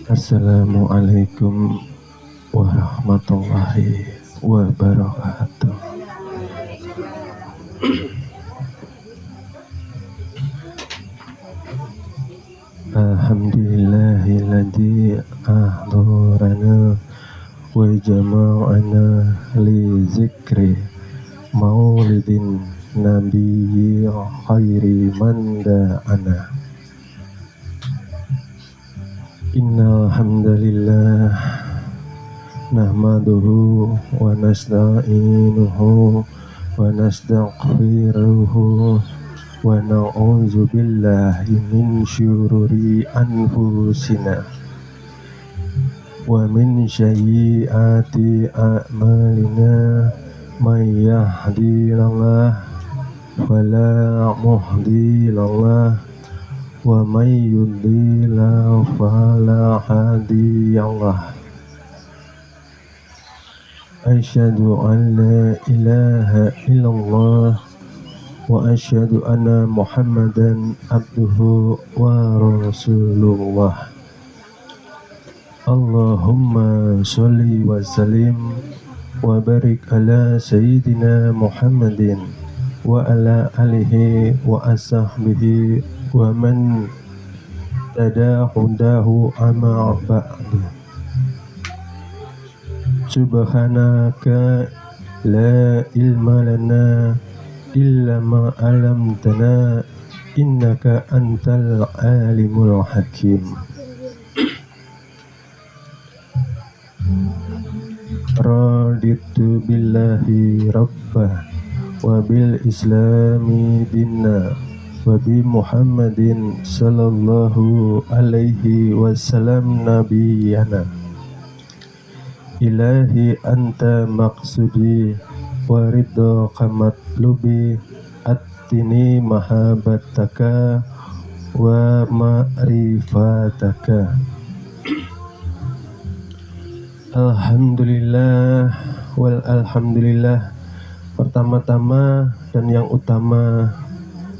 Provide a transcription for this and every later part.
Assalamualaikum warahmatullahi wabarakatuh. Alhamdulillahilladzi ahdharana wa jama'ana li zikri maulidin nabiyyi khairi man da'ana. Innal hamdalillah nahmaduhu wa nasta'inuhu wa nastaghfiruhu wa na'udzu billahi min syururi anfusina wa min sayyiati a'malina may yahdihillahu fala mudhillalah wa may yudlil fala hadiyalah. Asyhadu an la ilaha illallah wa asyhadu anna Muhammadan abduhu wa rasulullah. Allahumma sholli wa sallim wa barik ala sayyidina Muhammadin wa ala alihi wa ashabihi wa man tadahudahu amma ba'du. Subhanaka la ilma lana illa ma 'allamtana innaka antal alimul hakim. Raditu billahi rabbah wa bil islami dinna wa bi Muhammadin sallallahu alaihi wasallam nabiyana. Ilahi anta maqsudi wa ridha kamatlubi attini mahabbataka wa ma'rifataka. Alhamdulillah wal alhamdulillah. Pertama-tama dan yang utama,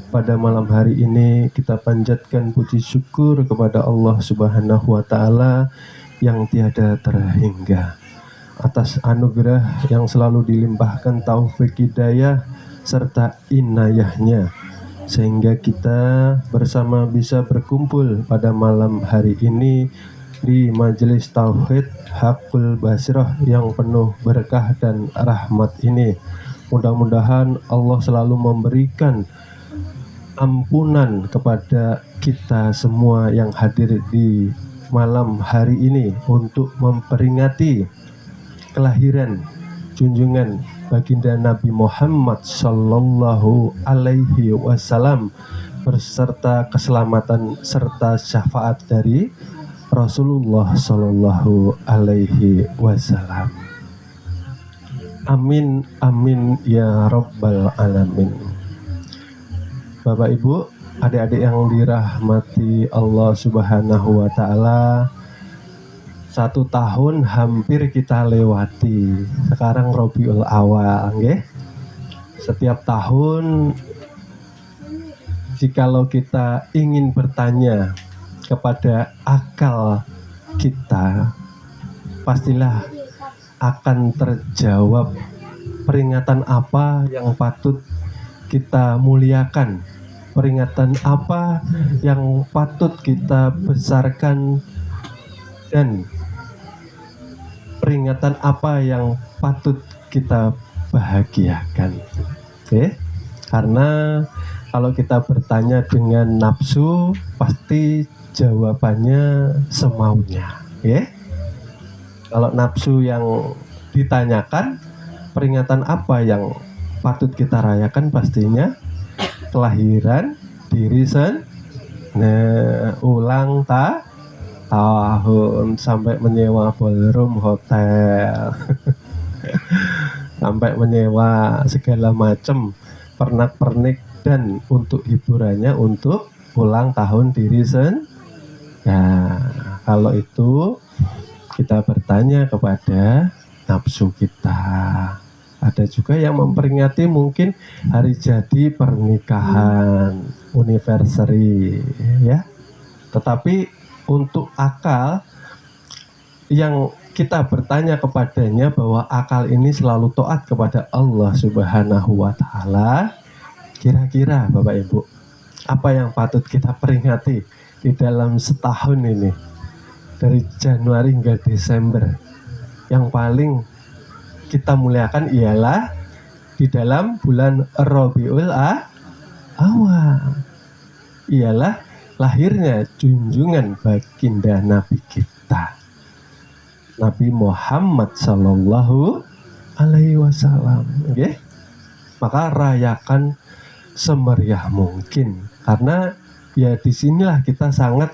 pada malam hari ini kita panjatkan puji syukur kepada Allah Subhanahu wa Ta'ala yang tiada terhingga atas anugerah yang selalu dilimpahkan taufik hidayah serta inayahnya, sehingga kita bersama bisa berkumpul pada malam hari ini di majelis tauhid Hakul Basirah yang penuh berkah dan rahmat ini. Mudah-mudahan Allah selalu memberikan ampunan kepada kita semua yang hadir di malam hari ini untuk memperingati kelahiran junjungan baginda Nabi Muhammad sallallahu alaihi wasallam beserta keselamatan serta syafaat dari Rasulullah sallallahu alaihi wasallam. Amin amin ya rabbal alamin. Bapak Ibu, adik-adik yang dirahmati Allah Subhanahu wa Ta'ala, 1 tahun hampir kita lewati. Sekarang Rabiul Awal, nggih. Setiap tahun jikalau kita ingin bertanya kepada akal kita, pastilah akan terjawab peringatan apa yang patut kita muliakan, peringatan apa yang patut kita besarkan, dan peringatan apa yang patut kita bahagiakan. Oke? Karena kalau kita bertanya dengan nafsu, pasti jawabannya semaunya. Oke? Kalau nafsu yang ditanyakan, peringatan apa yang patut kita rayakan, pastinya kelahiran diri ulang tahun, sampai menyewa ballroom hotel sampai menyewa segala macam pernak-pernik, dan untuk hiburannya untuk ulang tahun diri Nah, kalau itu kita bertanya kepada nafsu kita. Ada juga yang memperingati mungkin hari jadi pernikahan, anniversary, ya. Tetapi untuk akal yang kita bertanya kepadanya bahwa akal ini selalu taat kepada Allah Subhanahu wa Ta'ala, kira-kira Bapak Ibu, apa yang patut kita peringati di dalam setahun ini, dari Januari hingga Desember? Yang paling kita muliakan ialah di dalam bulan Rabiul Awal, ialah lahirnya junjungan baginda Nabi kita, Nabi Muhammad Sallallahu Alaihi Wasallam. Okay? Maka rayakan semeriah mungkin, karena ya disinilah kita sangat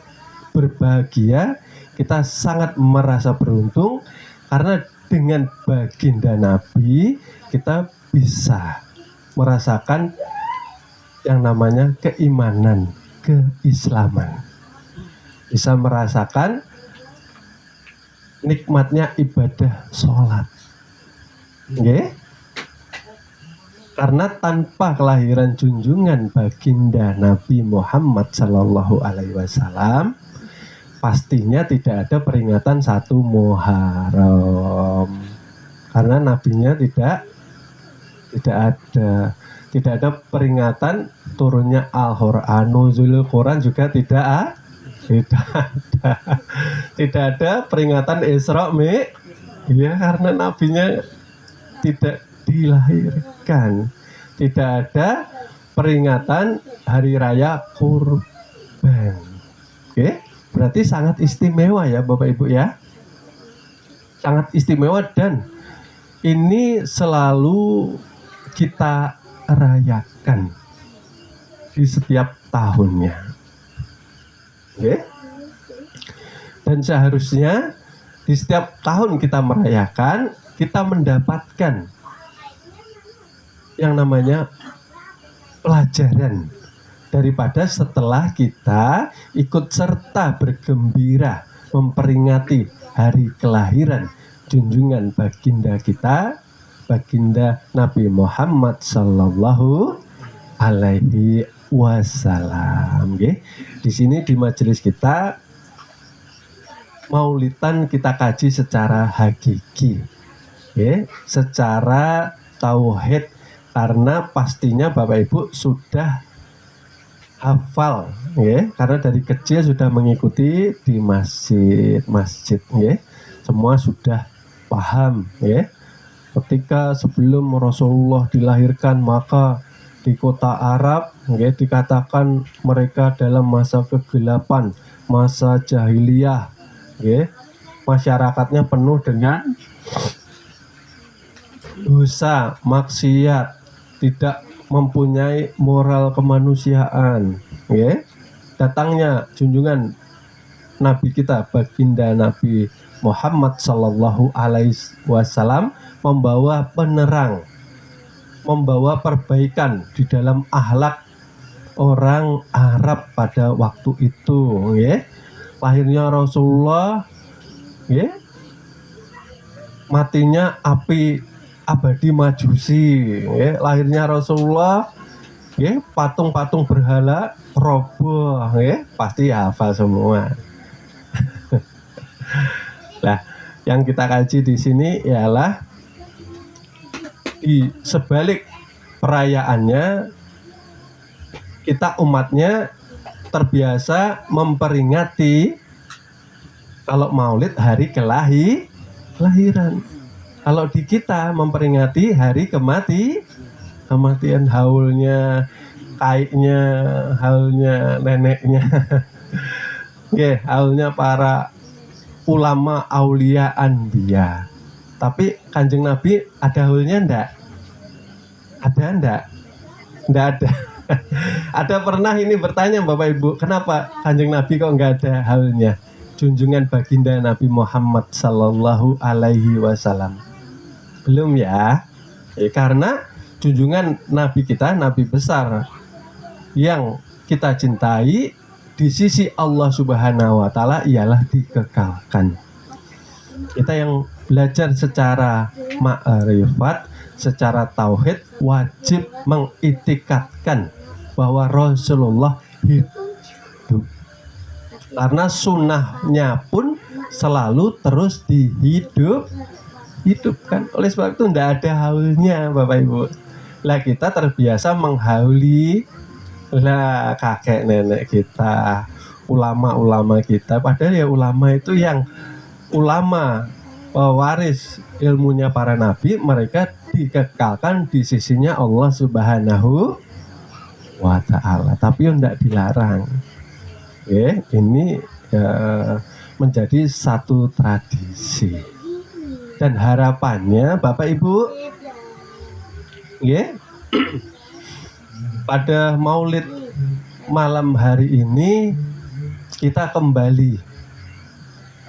berbahagia, kita sangat merasa beruntung, karena dengan baginda Nabi kita bisa merasakan yang namanya keimanan, keislaman, bisa merasakan nikmatnya ibadah sholat. Okay? Karena tanpa kelahiran junjungan baginda Nabi Muhammad Sallallahu Alaihi Wasallam, pastinya tidak ada peringatan 1 Muharram, karena nabinya tidak ada peringatan turunnya Al-Quran, nuzulul Quran juga tidak ada peringatan Isra Mi, ya, karena nabinya tidak dilahirkan, tidak ada peringatan hari raya kurban. Oke, berarti sangat istimewa ya Bapak Ibu ya, sangat istimewa, dan ini selalu kita rayakan di setiap tahunnya. Oke? Dan seharusnya di setiap tahun kita merayakan, kita mendapatkan yang namanya pelajaran, daripada setelah kita ikut serta bergembira memperingati hari kelahiran junjungan baginda kita, baginda Nabi Muhammad Sallallahu Alaihi Wasallam. Di sini di majelis kita maulidan kita kaji secara hakiki, secara tauhid, karena pastinya Bapak Ibu sudah hafal, karena dari kecil sudah mengikuti di masjid, semua sudah paham, ketika sebelum Rasulullah dilahirkan, maka di kota Arab, dikatakan mereka dalam masa kegelapan, masa jahiliyah, masyarakatnya penuh dengan dosa, maksiat, tidak mempunyai moral kemanusiaan. Datangnya junjungan Nabi kita, baginda Nabi Muhammad Sallallahu Alaihi Wasallam, membawa penerang, membawa perbaikan di dalam akhlak orang Arab pada waktu itu. Lahirnya Rasulullah, matinya api abadi majusi, lahirnya Rasulullah, patung-patung berhala roboh, pasti hafal semua. Nah, yang kita kaji di sini ialah di sebalik perayaannya, kita umatnya terbiasa memperingati kalau maulid hari kelahiran. Kalau di kita memperingati hari kematian, haulnya, kaiknya, haulnya neneknya, haulnya para ulama aulia anbiya. Tapi Kanjeng Nabi ada haulnya enggak? Ada enggak? Enggak ada. Ada pernah ini bertanya Bapak Ibu, kenapa Kanjeng Nabi kok enggak ada haulnya? Junjungan baginda Nabi Muhammad Sallallahu Alaihi Wasallam. Belum ya, karena junjungan Nabi kita, Nabi besar yang kita cintai di sisi Allah Subhanahu Wa Ta'ala ialah dikekalkan. Kita yang belajar secara ma'rifat, secara tauhid, wajib mengitikadkan bahwa Rasulullah hidup, karena sunnahnya pun selalu terus hidupkan. Oleh sebab itu tidak ada haulnya Bapak Ibu. Lah kita terbiasa menghauli lah kakek nenek kita, ulama-ulama kita. Padahal ya ulama itu yang ulama pewaris ilmunya para nabi, mereka dikekalkan di sisinya Allah Subhanahu wa ta'ala. Tapi tidak dilarang. Ini menjadi satu tradisi. Dan harapannya Bapak Ibu, pada Maulid malam hari ini kita kembali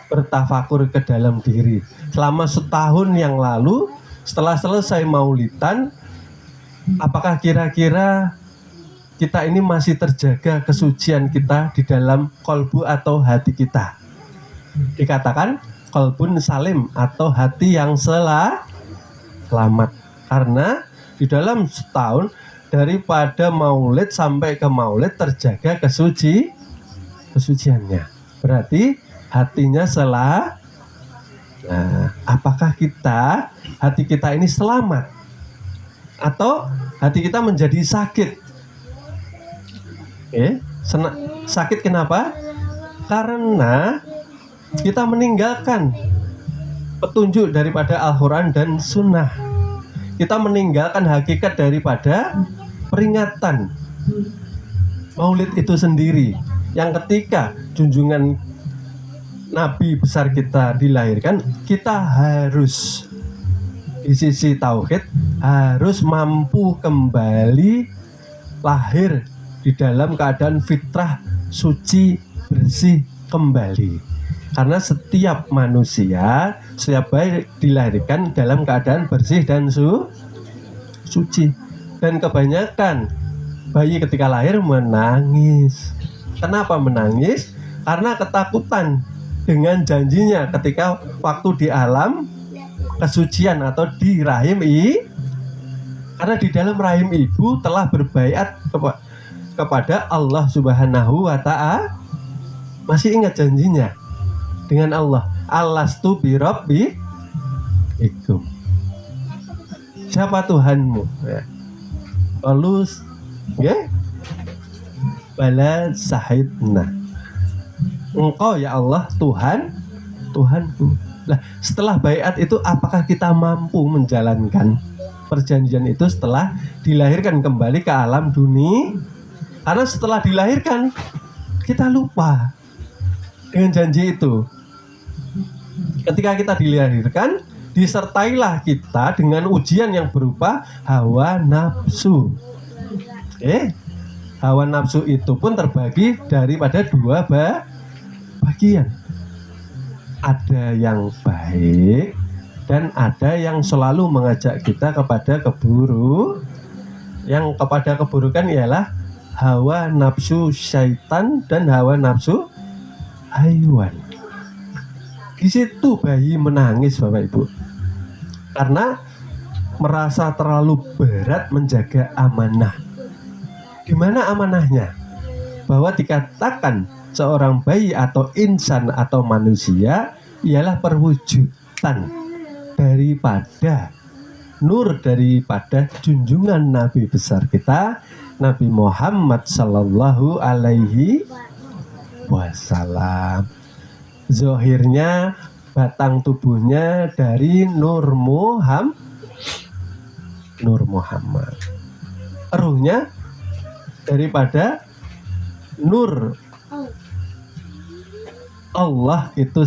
bertafakur ke dalam diri. Selama setahun yang lalu, setelah selesai Maulidan, apakah kira-kira kita ini masih terjaga kesucian kita di dalam kolbu atau hati kita? Dikatakan kolbun salim atau hati yang selamat. Karena di dalam setahun daripada Maulid sampai ke Maulid terjaga kesuciannya. Berarti hatinya Nah, apakah hati kita ini selamat atau hati kita menjadi sakit? Sakit kenapa? Karena kita meninggalkan petunjuk daripada Al-Quran dan Sunnah. Kita meninggalkan hakikat daripada peringatan Maulid itu sendiri, yang ketika junjungan Nabi besar kita dilahirkan, kita harus di sisi tauhid harus mampu kembali lahir di dalam keadaan fitrah suci bersih kembali. Karena setiap manusia, setiap bayi dilahirkan dalam keadaan bersih dan suci. Dan kebanyakan bayi ketika lahir menangis. Kenapa menangis? Karena ketakutan dengan janjinya ketika waktu di alam kesucian atau di rahim karena di dalam rahim ibu telah berbaiat kepada Allah Subhanahu wa ta'ala. Masih ingat janjinya dengan Allah, alastu bi rabbikum, siapa Tuhanmu? Lalu bala sahidna, engkau ya Allah Tuhanku. Nah, setelah baiat itu apakah kita mampu menjalankan perjanjian itu setelah dilahirkan kembali ke alam dunia? Karena setelah dilahirkan kita lupa dengan janji itu. Ketika kita dilahirkan, disertailah kita dengan ujian yang berupa hawa nafsu. Hawa nafsu itu pun terbagi daripada dua bagian. Ada yang baik dan ada yang selalu mengajak kita kepada yang kepada keburukan ialah hawa nafsu syaitan dan hawa nafsu haywan. Di situ bayi menangis Bapak Ibu, karena merasa terlalu berat menjaga amanah. Di mana amanahnya? Bahwa dikatakan seorang bayi atau insan atau manusia ialah perwujudan daripada nur daripada junjungan Nabi besar kita, Nabi Muhammad Sallallahu Alaihi Wasallam. Zohirnya, batang tubuhnya dari Nur Muhammad. Ruhnya daripada Nur Allah itu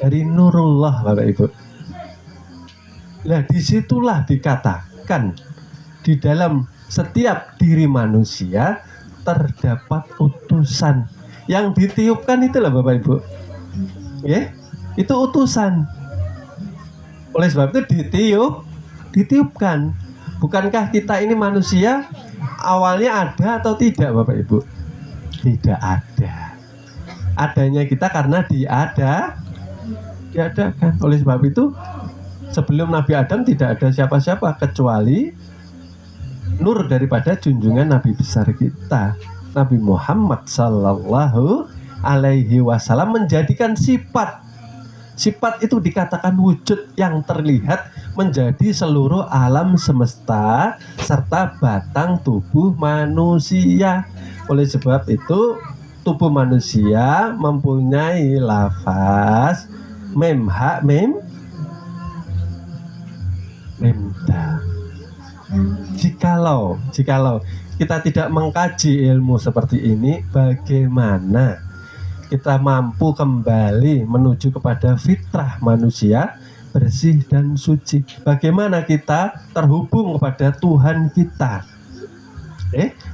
dari Nurullah Bapak Ibu. Nah, disitulah dikatakan di dalam setiap diri manusia terdapat utusan. Yang ditiupkan itulah Bapak Ibu, itu utusan. Oleh sebab itu ditiupkan. Bukankah kita ini manusia awalnya ada atau tidak Bapak Ibu? Tidak ada. Adanya kita karena diadakan. Oleh sebab itu sebelum Nabi Adam tidak ada siapa-siapa kecuali nur daripada junjungan Nabi besar kita, Nabi Muhammad Sallallahu Alaihi Wasallam menjadikan sifat itu dikatakan wujud yang terlihat menjadi seluruh alam semesta serta batang tubuh manusia. Oleh sebab itu tubuh manusia mempunyai lafaz mem ha mem memda. Jikalau kita tidak mengkaji ilmu seperti ini, bagaimana kita mampu kembali menuju kepada fitrah manusia bersih dan suci? Bagaimana kita terhubung kepada Tuhan kita?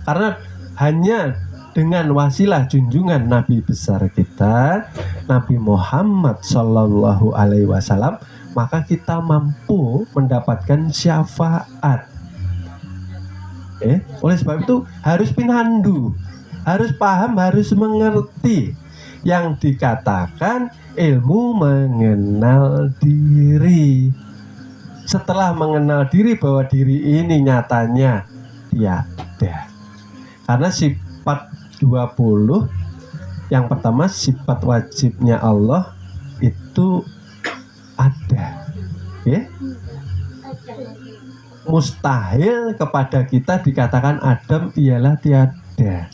Karena hanya dengan wasilah junjungan Nabi besar kita, Nabi Muhammad Shallallahu Alaihi Wasallam, maka kita mampu mendapatkan syafaat. Oleh sebab itu harus pinandu, harus paham, harus mengerti yang dikatakan ilmu mengenal diri. Setelah mengenal diri bahwa diri ini nyatanya tiada. Karena sifat 20, yang pertama sifat wajibnya Allah itu ada. Mustahil kepada kita dikatakan Adam ialah tiada.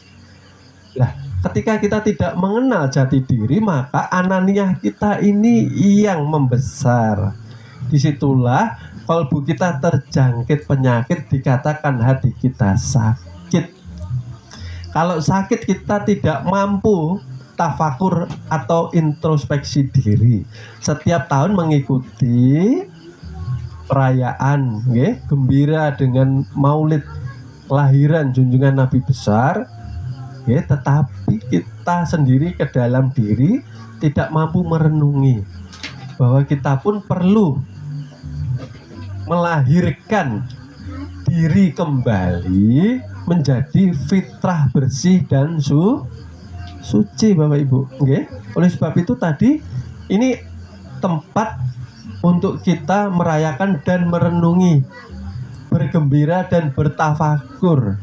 Lah, ketika kita tidak mengenal jati diri, maka ananiah kita ini yang membesar. Disitulah kalbu kita terjangkit penyakit, dikatakan hati kita sakit. Kalau sakit kita tidak mampu tafakur atau introspeksi diri. Setiap tahun mengikuti perayaan gembira dengan maulid kelahiran junjungan Nabi besar, tetapi kita sendiri ke dalam diri tidak mampu merenungi bahwa kita pun perlu melahirkan diri kembali menjadi fitrah bersih dan suci, Bapak Ibu. Oleh sebab itu tadi ini tempat untuk kita merayakan dan merenungi, bergembira dan bertafakur.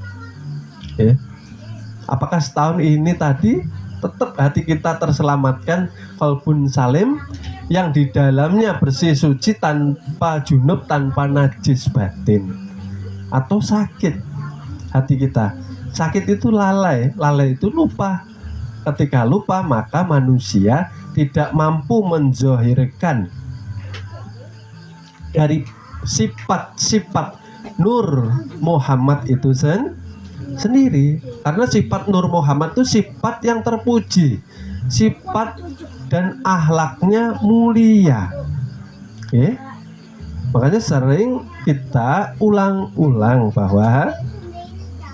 Apakah setahun ini tadi tetap hati kita terselamatkan, qalbun salim, yang di dalamnya bersih suci tanpa junub, tanpa najis batin? Atau sakit hati kita? Sakit itu lalai itu lupa. Ketika lupa maka manusia tidak mampu menzohirkan dari sifat-sifat Nur Muhammad itu sendiri. Karena sifat Nur Muhammad itu sifat yang terpuji, sifat dan akhlaknya mulia. Makanya sering kita ulang-ulang bahwa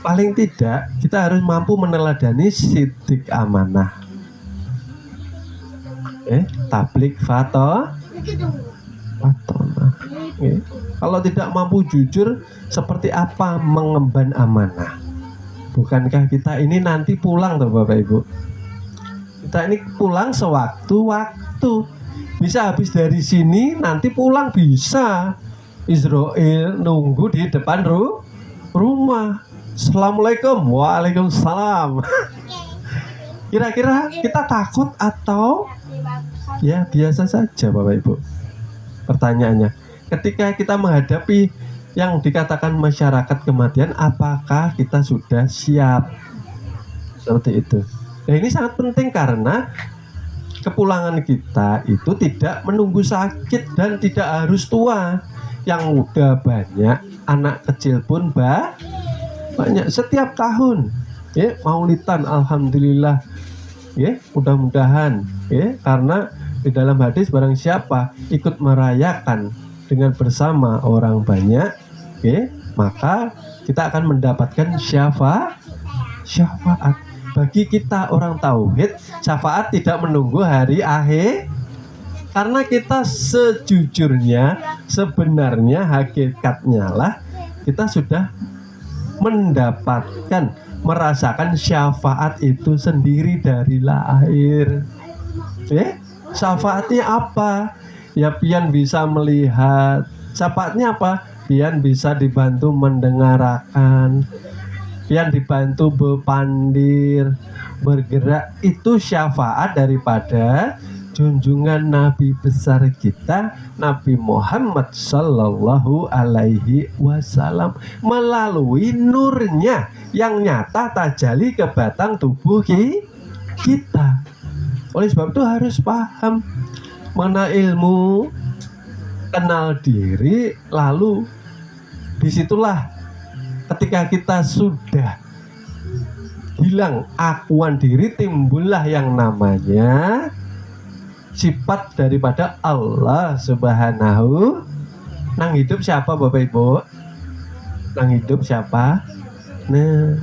paling tidak kita harus mampu meneladani sidik amanah, tablik fatona. Kalau tidak mampu jujur, seperti apa mengemban amanah? Bukankah kita ini nanti pulang tuh Bapak Ibu? Kita ini pulang sewaktu-waktu. Bisa habis dari sini, nanti pulang bisa. Israel nunggu di depan rumah. Assalamualaikum, waalaikumsalam. Kira-kira kita takut atau ya biasa saja Bapak Ibu? Pertanyaannya, ketika kita menghadapi yang dikatakan masyarakat kematian, apakah kita sudah siap? Seperti itu. Nah, ini sangat penting karena kepulangan kita itu tidak menunggu sakit dan tidak harus tua. Yang udah banyak, anak kecil pun banyak setiap tahun. Maulidan, alhamdulillah. Mudah-mudahan. Karena di dalam hadis barang siapa ikut merayakan dengan bersama orang banyak, maka kita akan mendapatkan syafaat. Bagi kita orang tauhid, syafaat tidak menunggu hari akhir, karena kita sejujurnya, sebenarnya, hakikatnya lah kita sudah mendapatkan, merasakan syafaat itu sendiri dari lahir. Syafaatnya apa? Ya pian bisa melihat. Syafaatnya apa? Pian bisa dibantu mendengarkan, pian dibantu bepandir, bergerak itu syafaat daripada junjungan Nabi besar kita Nabi Muhammad Sallallahu Alaihi Wasallam melalui nurnya yang nyata tajali ke batang tubuh kita. Oleh sebab itu harus paham mana ilmu, kenal diri, lalu disitulah ketika kita sudah hilang akuan diri, timbullah yang namanya sifat daripada Allah Subhanahu. Nang hidup siapa Bapak Ibu? Nang hidup siapa? Nah,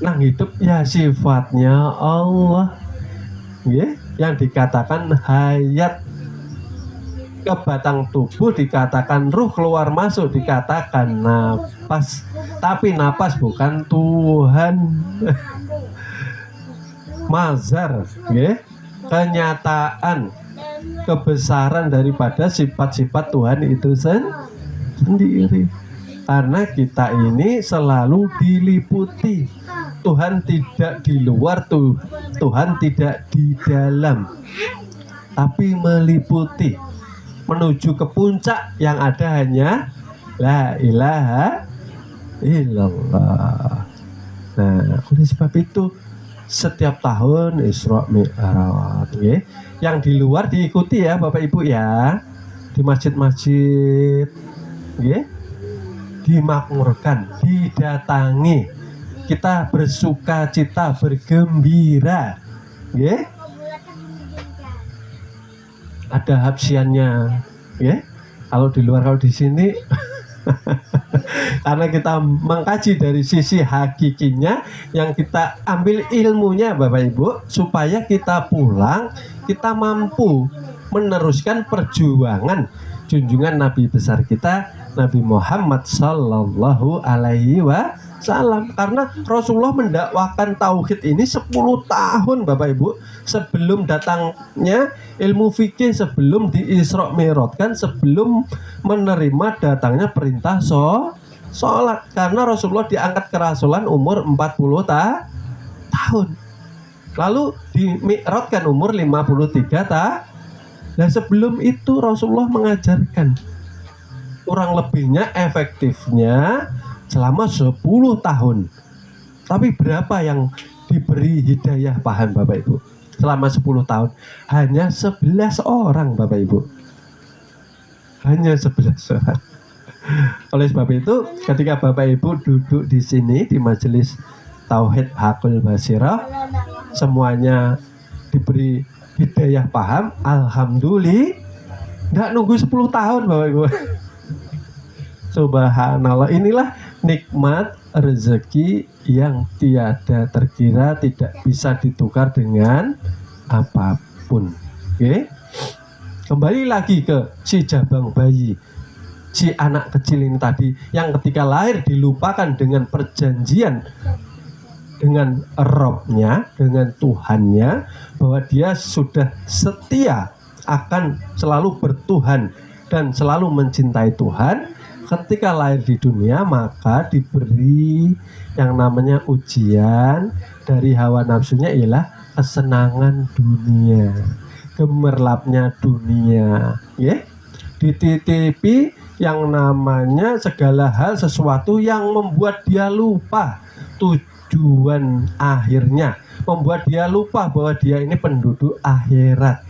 nang hidup ya sifatnya Allah, yang dikatakan hayat, ke batang tubuh dikatakan ruh, keluar masuk dikatakan napas. Tapi napas bukan Tuhan. Mazhar, kenyataan kebesaran daripada sifat-sifat Tuhan itu sendiri. Karena kita ini selalu diliputi. Tuhan tidak di luar, Tuhan tidak di dalam, tapi meliputi menuju ke puncak yang ada hanya la ilaha illallah. Nah, oleh sebab itu setiap tahun Isra Mi'raj, yang di luar diikuti ya Bapak Ibu ya, di masjid-masjid, dimakmurkan, didatangi, kita bersuka cita, bergembira, ada hapsiannya, kalau di luar, kalau di sini karena kita mengkaji dari sisi hakikinya, yang kita ambil ilmunya Bapak Ibu, supaya kita pulang kita mampu meneruskan perjuangan junjungan Nabi besar kita Nabi Muhammad Sallallahu Alaihi Wasallam. Karena Rasulullah mendakwakan tauhid ini 10 tahun Bapak Ibu sebelum datangnya ilmu fikih, sebelum di Isra Mi'rajkan, sebelum menerima datangnya perintah sholat. Karena Rasulullah diangkat kerasulan umur 40 tahun, lalu di Mi'rajkan umur 53 tahun. Nah, sebelum itu Rasulullah mengajarkan kurang lebihnya efektifnya selama 10 tahun. Tapi berapa yang diberi hidayah paham Bapak Ibu? Selama 10 tahun hanya 11 orang Bapak Ibu. Hanya 11 orang. Oleh sebab itu ketika Bapak Ibu duduk di sini di majelis Tauhid Hakul Basirah, semuanya diberi hidayah paham, alhamdulillah. Nggak nunggu 10 tahun Bapak Ibu. Subhanallah, inilah nikmat rezeki yang tiada terkira, tidak bisa ditukar dengan apapun. Kembali lagi ke si jabang bayi, si anak kecil ini tadi, yang ketika lahir dilupakan dengan perjanjian dengan Robnya, dengan Tuhannya, bahwa dia sudah setia akan selalu bertuhan dan selalu mencintai Tuhan. Ketika lahir di dunia maka diberi yang namanya ujian dari hawa nafsunya, ialah kesenangan dunia, gemerlapnya dunia, dititipi yang namanya segala hal sesuatu yang membuat dia lupa tujuan akhirnya, membuat dia lupa bahwa dia ini penduduk akhirat.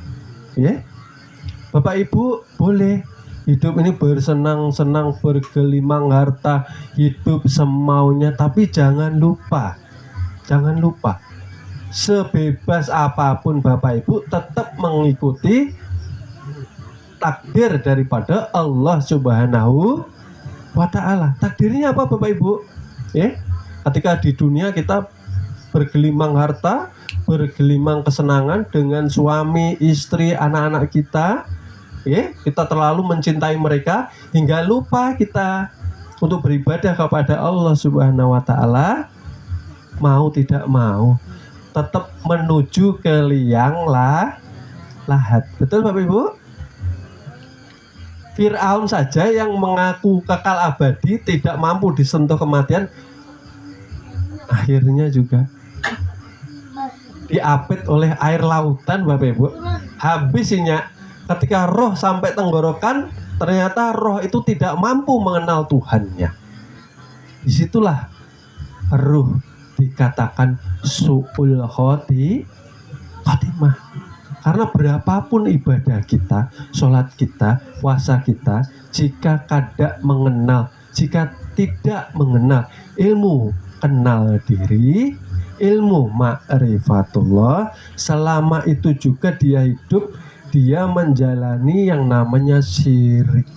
Bapak Ibu boleh hidup ini bersenang-senang, bergelimang harta, hidup semaunya, tapi jangan lupa sebebas apapun Bapak Ibu tetap mengikuti takdir daripada Allah Subhanahu wa Ta'ala. Takdirnya apa Bapak Ibu? Ketika di dunia kita bergelimang harta, bergelimang kesenangan dengan suami, istri, anak-anak kita, kita terlalu mencintai mereka hingga lupa kita untuk beribadah kepada Allah Subhanahu wa Ta'ala. Mau tidak mau tetap menuju ke liang lahat. Betul Bapak Ibu? Fir'aun saja yang mengaku kekal abadi, tidak mampu disentuh kematian, akhirnya juga diapit oleh air lautan Bapak Ibu. Habisnya ketika roh sampai tenggorokan, ternyata roh itu tidak mampu mengenal Tuhannya. Disitulah ruh dikatakan su'ul khotimah. Karena berapapun ibadah kita, sholat kita, puasa kita, jika kada mengenal, jika tidak mengenal ilmu kenal diri, ilmu ma'rifatullah, selama itu juga dia hidup, dia menjalani yang namanya syirik.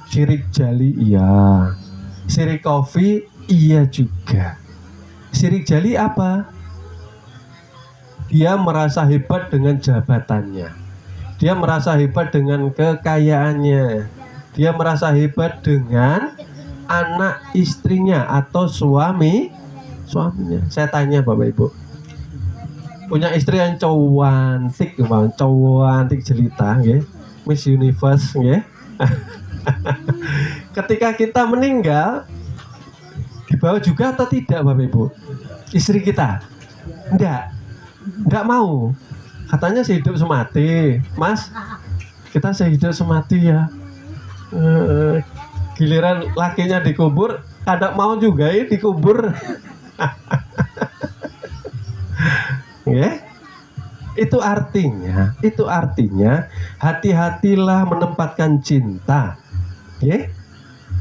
Syirik jali iya, syirik kofi iya juga. Syirik jali apa? Dia merasa hebat dengan jabatannya, dia merasa hebat dengan kekayaannya, dia merasa hebat dengan anak istrinya atau suaminya. Saya tanya Bapak Ibu, punya istri yang cantik, cantik jelita, Miss Universe, ketika kita meninggal, dibawa juga atau tidak Bapak Ibu? Istri kita? Enggak mau. Katanya sehidup semati. Mas, kita sehidup semati ya. Giliran lakinya dikubur, kadang mau juga ya dikubur. Itu artinya hati-hatilah menempatkan cinta.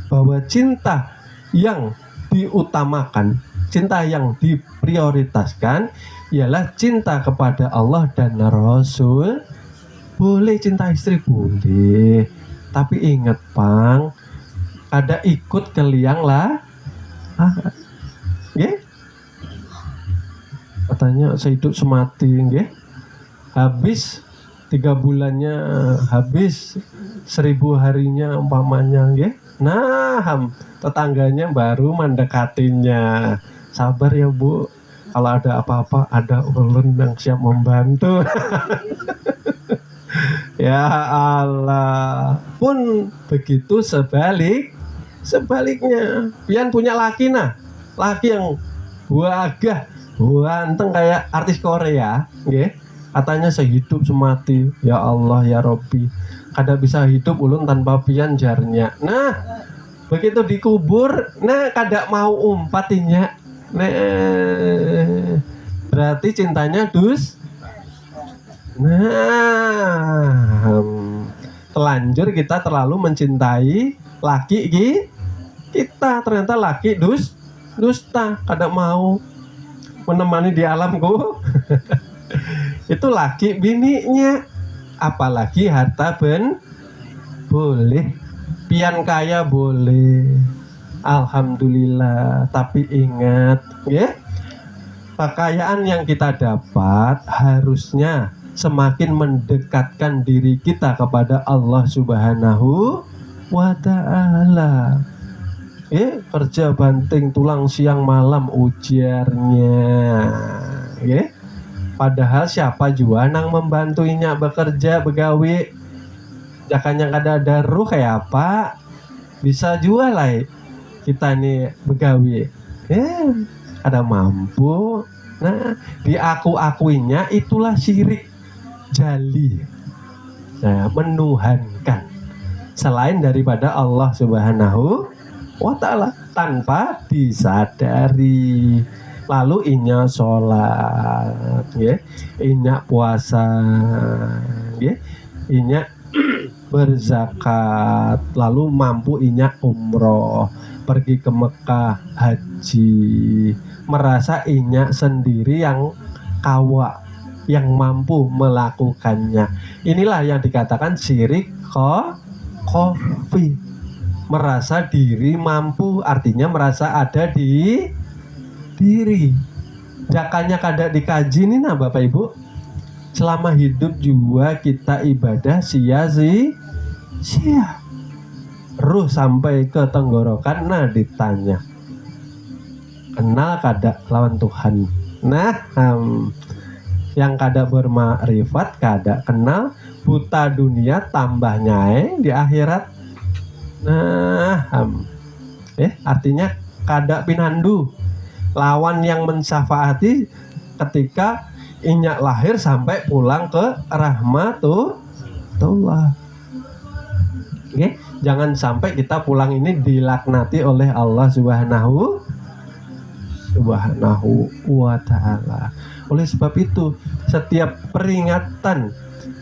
Bahwa cinta yang diutamakan, cinta yang diprioritaskan ialah cinta kepada Allah dan Rasul. Boleh cinta istri boleh, tapi ingat Pang, ada ikut ke liang lah. Katanya sehidup semati, habis 3 bulannya, habis 1000 harinya umpamanya, nah tetangganya baru mendekatinya. Sabar ya Bu, kalau ada apa-apa ada ulun yang siap membantu. Ya Allah. Pun begitu sebaliknya. Pian punya laki yang gagah, ganteng kayak artis Korea, katanya sehidup semati. Ya Allah ya Robbi, kada bisa hidup ulun tanpa pian jarnya. Nah, begitu dikubur, nah kada mau umpatinya. Nah, berarti cintanya dus. Nah, telanjur kita terlalu mencintai laki kita, ternyata laki dusta, kada mau menemani di alamku. Itu laki bininya. Apalagi harta boleh, pian kaya boleh, alhamdulillah. Tapi ingat, kekayaan yang kita dapat harusnya semakin mendekatkan diri kita kepada Allah Subhanahu wa ta'ala. Kerja banting tulang siang malam ujarnya, padahal siapa juga nang membantuinya bekerja begawi, jakanya kada ruh kayak apa bisa juga lah kita nih begawi, ada mampu. Nah, diaku-akuinya itulah syirik jali. Nah, menuhankan selain daripada Allah Subhanahu wa ta'ala tanpa disadari. Lalu inya sholat, inya puasa, inya berzakat, lalu mampu inya umroh, pergi ke Mekah, haji, merasa inya sendiri yang kawa, yang mampu melakukannya. Inilah yang dikatakan syirik kofi. Merasa diri mampu, artinya merasa ada di diri. Jakanya kada dikaji nih nah Bapak Ibu. Selama hidup juga kita ibadah sia-sia. Ruh sampai ke tenggorokan, nah ditanya, kenal kada lawan Tuhan. Nah, yang kada bermakrifat, kada kenal, buta dunia tambah nyai di akhirat. Nah, artinya kada pinandu, lawan yang mensyafaati ketika inyak lahir sampai pulang ke rahmatullah. Oke, jangan sampai kita pulang ini dilaknati oleh Allah Subhanahu wa ta'ala. Oleh sebab itu, setiap peringatan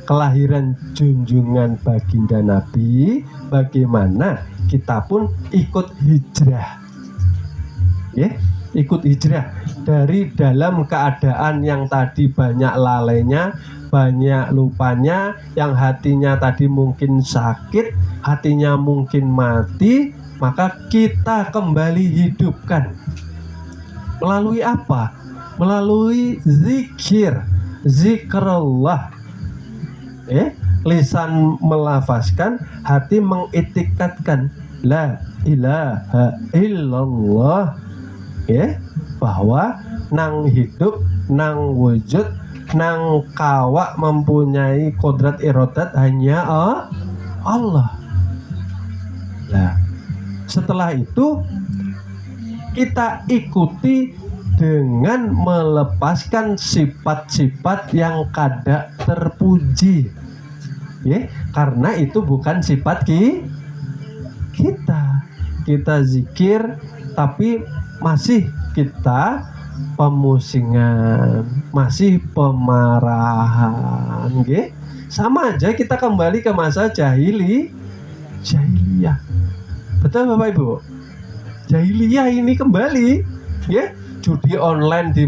kelahiran junjungan baginda Nabi, bagaimana kita pun ikut hijrah, ya, ikut hijrah dari dalam keadaan yang tadi banyak lalainya, banyak lupanya, yang hatinya tadi mungkin sakit, hatinya mungkin mati, maka kita kembali hidupkan. Melalui apa? Melalui zikrullah. Lisan melafazkan, hati mengitikadkan la ilaha illallah, bahwa nang hidup, nang wujud, nang kawak mempunyai kodrat irodat hanya Allah. Nah, setelah itu kita ikuti dengan melepaskan sifat-sifat yang kada terpuji, karena itu bukan sifat kita. Kita zikir tapi masih kita pemusingan, masih pemarahan, sama aja kita kembali ke masa jahiliyah. Betul Bapak Ibu? Jahiliyah ini kembali, judi online di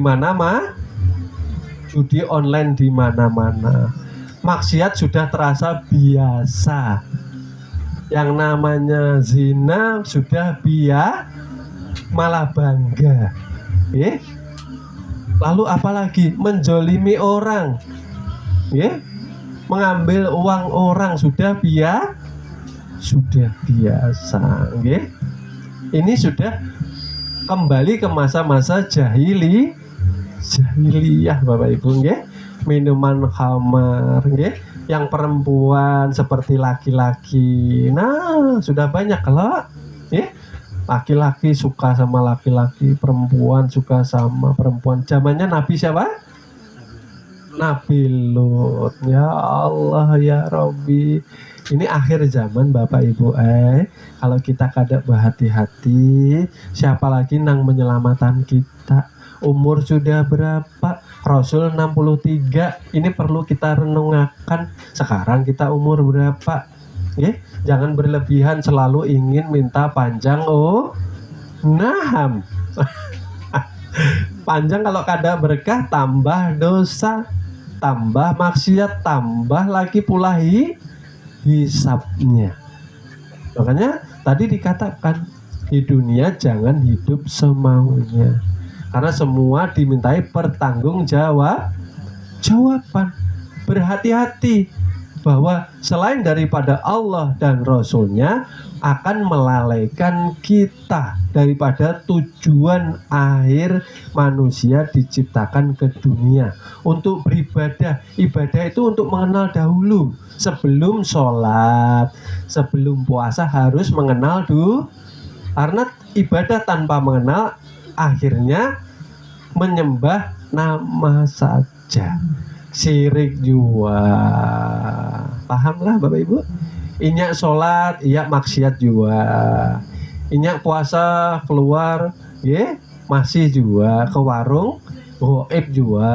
mana-mana, maksiat sudah terasa biasa, yang namanya zina sudah malah bangga, lalu apalagi menjolimi orang, mengambil uang orang sudah biasa, ini sudah kembali ke masa-masa jahiliyah Bapak Ibu, minuman khamar, yang perempuan seperti laki-laki. Nah, sudah banyak kalau laki-laki suka sama laki-laki, perempuan suka sama perempuan. Zamannya Nabi siapa? Nabi Lut. Ya Allah ya Rabbi. Ini akhir zaman Bapak Ibu. Kalau kita kada berhati-hati, siapa lagi nang menyelamatkan kita? Umur sudah berapa? Rasul 63. Ini perlu kita renungkan. Sekarang kita umur berapa? Jangan berlebihan selalu ingin minta panjang. Naham. Panjang kalau kada berkah, tambah dosa, tambah maksiat, tambah lagi pula hisabnya. Makanya tadi dikatakan di dunia jangan hidup semaunya, karena semua dimintai jawaban. Berhati-hati bahwa selain daripada Allah dan Rasulnya akan melalaikan kita daripada tujuan akhir manusia diciptakan ke dunia untuk beribadah. Ibadah itu untuk mengenal dahulu. Sebelum sholat, sebelum puasa harus mengenal dulu. Karena ibadah tanpa mengenal akhirnya menyembah nama saja. Syirik juga. Pahamlah Bapak Ibu? Inyak sholat, iya maksiat juga. Inyak puasa keluar, masih juga ke warung, goib juga,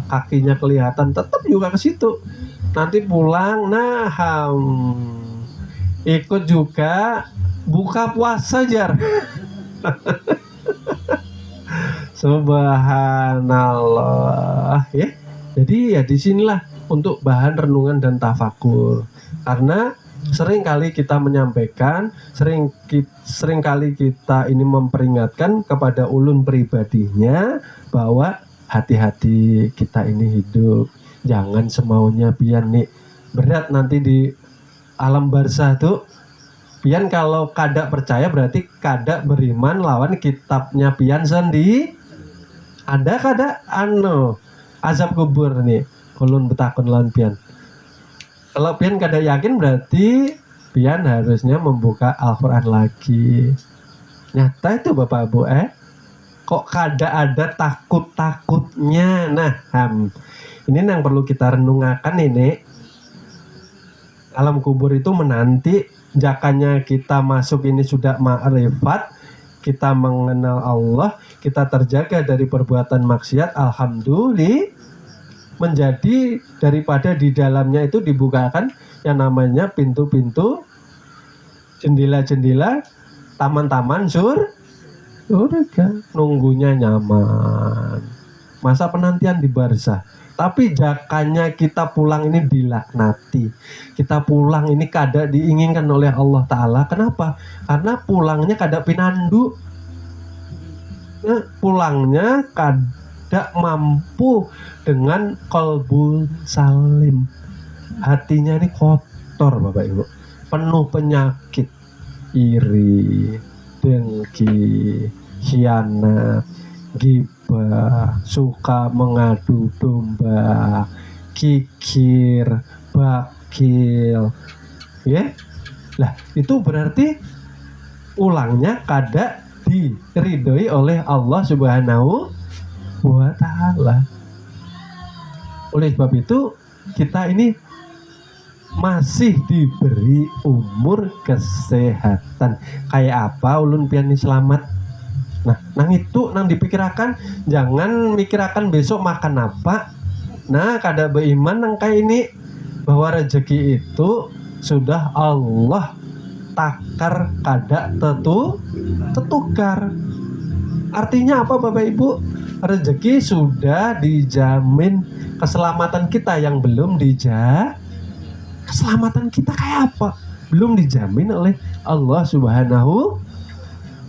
kakinya kelihatan, tetap juga ke situ. Nanti pulang, ikut juga buka puasa jar. Subhanallah, Jadi ya disinilah untuk bahan renungan dan tafakur. Karena sering kali kita menyampaikan, sering kali kita ini memperingatkan kepada ulun pribadinya bahwa hati-hati kita ini hidup, jangan semaunya pian nih. Berat nanti di alam barzah tuh. Pian kalau kada percaya berarti kada beriman lawan kitabnya pian sendiri. Ada kada azab kubur nih. Ulun betakun lawan pian. Kalau pian kada yakin berarti pian harusnya membuka Al-Quran lagi. Nyata itu Bapak Ibu kok kada ada takut-takutnya. Nah, ini yang perlu kita renungkan ini. Alam kubur itu menanti, jakanya kita masuk ini sudah ma'rifat, kita mengenal Allah, kita terjaga dari perbuatan maksiat, alhamdulillah, menjadi daripada di dalamnya itu dibukakan yang namanya pintu-pintu, jendela-jendela, taman-taman surga, nunggunya nyaman. Masa penantian di barzah. Tapi jakanya kita pulang ini dilaknati. Kita pulang ini kada diinginkan oleh Allah Ta'ala. Kenapa? Karena pulangnya kada pinandu. Nah, pulangnya kada mampu dengan qalbul salim. Hatinya ini kotor Bapak Ibu. Penuh penyakit. Iri, dengki, khianat, gibah, suka mengadu domba, kikir, bakil, ya. Lah itu berarti ulangnya kada diridhoi oleh Allah Subhanahu wa Ta'ala. Oleh sebab itu kita ini masih diberi umur kesehatan. Kayak apa ulun pian selamat? Nah, nang itu nang dipikirakan, jangan mikirakan besok makan apa. Nah, kada beriman nang kayak ini bahwa rezeki itu sudah Allah takar, kada tetukar. Artinya apa Bapak Ibu? Rezeki sudah dijamin, keselamatan kita yang belum keselamatan kita kayak apa? Belum dijamin oleh Allah Subhanahu.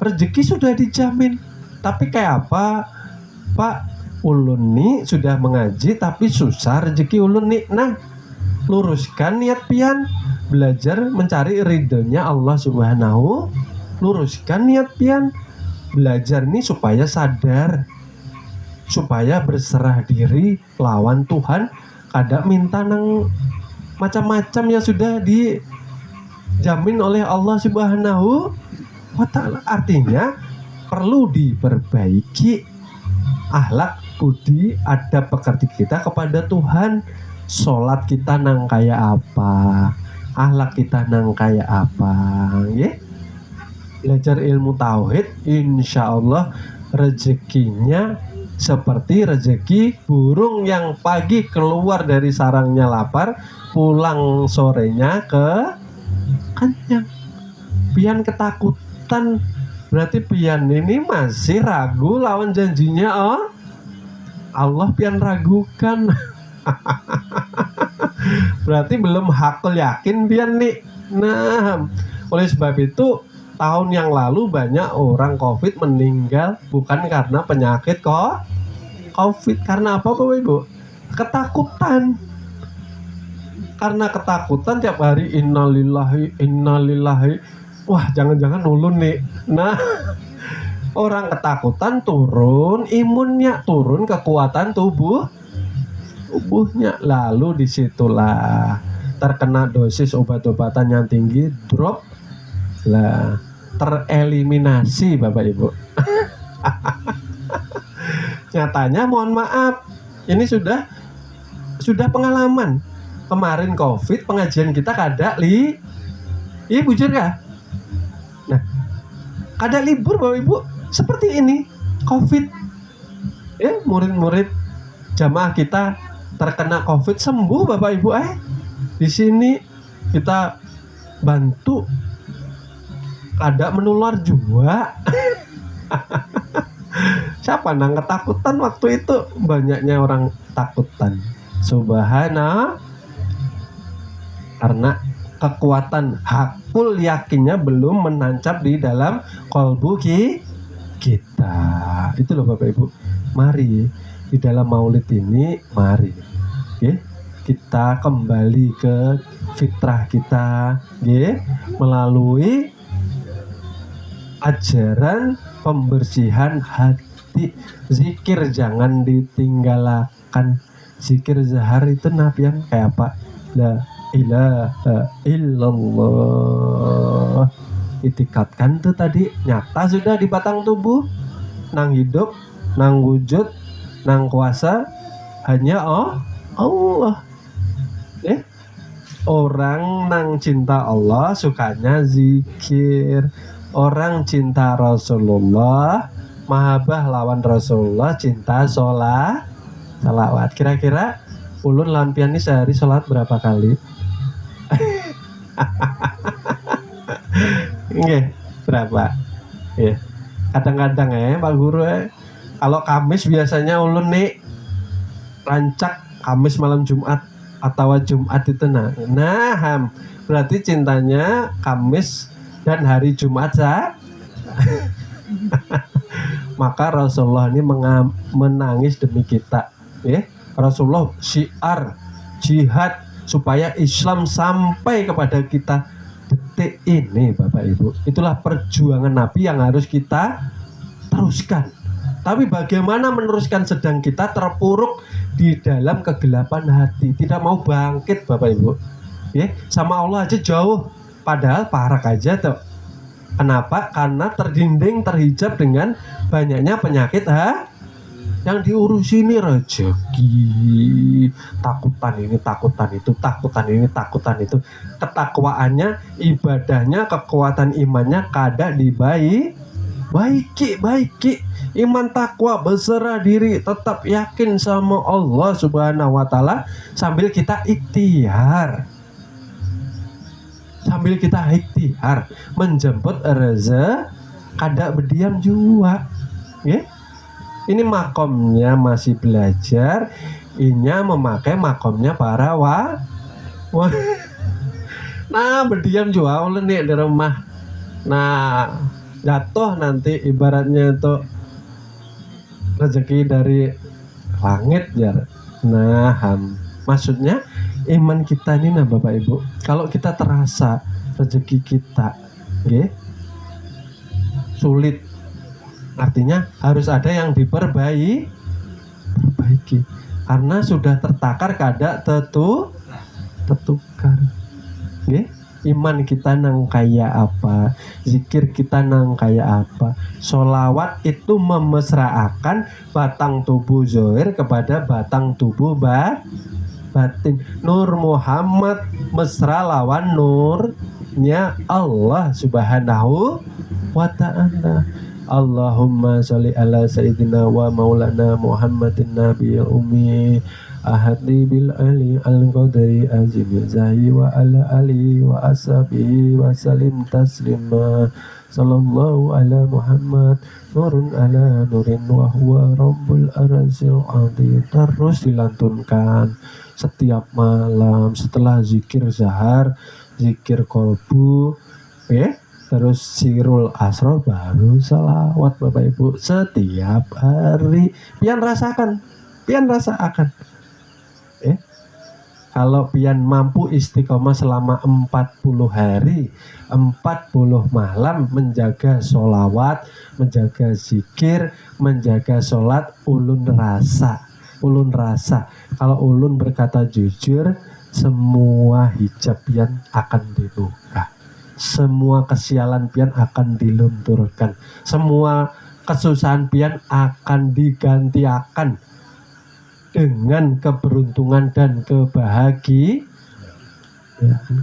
Rezeki sudah dijamin, tapi kayak apa Pak? Ulun nih sudah mengaji tapi susah rezeki ulun nih. Nah, luruskan niat pian, belajar mencari ridhonya Allah Subhanahu. Luruskan niat pian, belajar nih supaya sadar, supaya berserah diri lawan Tuhan, kada minta nang macam-macam yang sudah dijamin oleh Allah Subhanahu wa Ta'ala. Artinya perlu diperbaiki akhlak, budi, adab pekerti kita kepada Tuhan. Sholat kita nang kayak apa, akhlak kita nang kayak apa, ya. Belajar ilmu tauhid, insya Allah rezekinya seperti rezeki burung yang pagi keluar dari sarangnya lapar, pulang sorenya ke kenyang. Pian ketakutan, berarti pian ini masih ragu lawan janjinya Allah, pian ragukan. Berarti belum hakul yakin pian nih. Nah, oleh sebab itu tahun yang lalu banyak orang COVID meninggal bukan karena penyakit COVID. Karena apa Bapak Ibu? Ketakutan. Karena ketakutan tiap hari innalillahi innalillahi. Wah, jangan-jangan ulun nih. Nah, orang ketakutan turun imunnya, turun kekuatan tubuhnya. Lalu disitulah terkena dosis obat-obatan yang tinggi, drop lah, tereliminasi Bapak Ibu. Nyatanya mohon maaf, ini sudah pengalaman. Kemarin COVID pengajian kita kada iya bujur kah? Nah, kada libur Bapak Ibu, seperti ini COVID. Ya, murid-murid jamaah kita terkena COVID sembuh Bapak Ibu. Di sini kita bantu, kada menular juga. Siapa nang ketakutan waktu itu? Banyaknya orang takutan. Subhanallah. Karena kekuatan hakul yakinnya belum menancap di dalam kolbu kita. Itu loh Bapak Ibu. Mari di dalam maulid ini, mari kita kembali ke fitrah kita, melalui ajaran pembersihan hati. Zikir jangan ditinggalkan. Zikir zahar itu nabian kayak apa? La ilaha illallah. Itikatkan tuh tadi, nyata sudah di batang tubuh. nang hidup, nang wujud, nang kuasa hanya Allah. Orang nang cinta Allah sukanya zikir. Orang cinta Rasulullah, mahabbah lawan Rasulullah, cinta salawat. Kira-kira ulun lampian ini sehari sholat berapa kali? Nggih, berapa? Ya. Kadang-kadang Pak Guru kalau Kamis biasanya ulun nih rancak Kamis malam Jumat atau Jumat itu berarti cintanya Kamis dan hari Jumat maka Rasulullah ini menangis demi kita, ya. Rasulullah syiar jihad supaya Islam sampai kepada kita detik ini, Bapak Ibu. Itulah perjuangan Nabi yang harus kita teruskan. Tapi bagaimana meneruskan sedang kita terpuruk di dalam kegelapan hati, tidak mau bangkit, Bapak Ibu. Ya, sama Allah aja jauh, padahal parak aja tuh. Kenapa? Karena terdinding, terhijab dengan banyaknya penyakit yang diurusi ini rezeki, takutan ini, takutan itu, takutan ini, takutan itu. Ketakwaannya, ibadahnya, kekuatan imannya kada baiki. Iman takwa berserah diri, tetap yakin sama Allah Subhanahu wa taala sambil kita ikhtiar. Sambil kita ikhtiar menjemput rezeki, kada berdiam juga. Ya? Ini makomnya masih belajar, inya memakai makomnya para nah berdiam juga ulun nih di rumah. Nah, jatuh nanti ibaratnya itu rezeki dari langit ya. Nah, maksudnya iman kita ini Bapak Ibu, kalau kita terasa rezeki kita sulit, artinya harus ada yang diperbaiki karena sudah tertakar kada tetukar. Iman kita nang kaya apa, zikir kita nang kaya apa. Sholawat itu memesraakan batang tubuh zahir kepada batang tubuh batin. Nur Muhammad mesra lawan nurnya Allah Subhanahu wa ta'ala. Allahumma sholli ala sayyidina wa maulana Muhammadin nabiyil ummi ahadi bil ali al qadri azim zahi wa ala ali wa ashabihi wa salim taslima sallallahu ala Muhammad nurun ala nurin wa huwa rabbul arsil adi. Terus dilantunkan setiap malam setelah zikir zahar, zikir kolbu, terus sirul asro, baru salawat Bapak Ibu setiap hari. Pian rasakan. Kalau pian mampu istiqomah selama 40 hari 40 malam menjaga sholawat, menjaga zikir, menjaga sholat, ulun rasa kalau ulun berkata jujur, semua hijab pian akan dibuka, semua kesialan pian akan dilunturkan, semua kesusahan pian akan digantikan dengan keberuntungan dan kebahagiaan.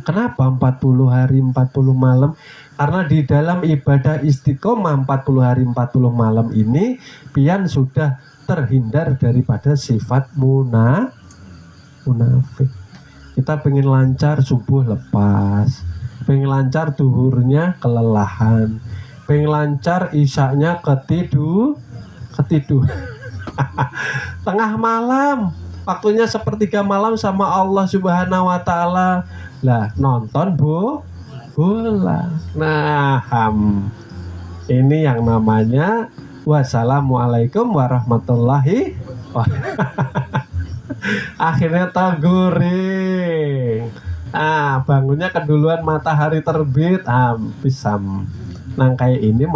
Kenapa 40 hari 40 malam? Karena di dalam ibadah istiqomah 40 hari 40 malam ini pian sudah terhindar daripada sifat munafik. Kita pengen lancar subuh lepas, pengen lancar duhurnya kelelahan, pengen lancar isyaknya ketidur tengah malam, waktunya sepertiga malam sama Allah Subhanahu wa ta'ala. Lah nonton bola. Nah, ini yang namanya wassalamualaikum warahmatullahi wabarakatuh. Akhirnya terguring. Bangunnya keduluan matahari terbit. Pisam. Nang kayak ini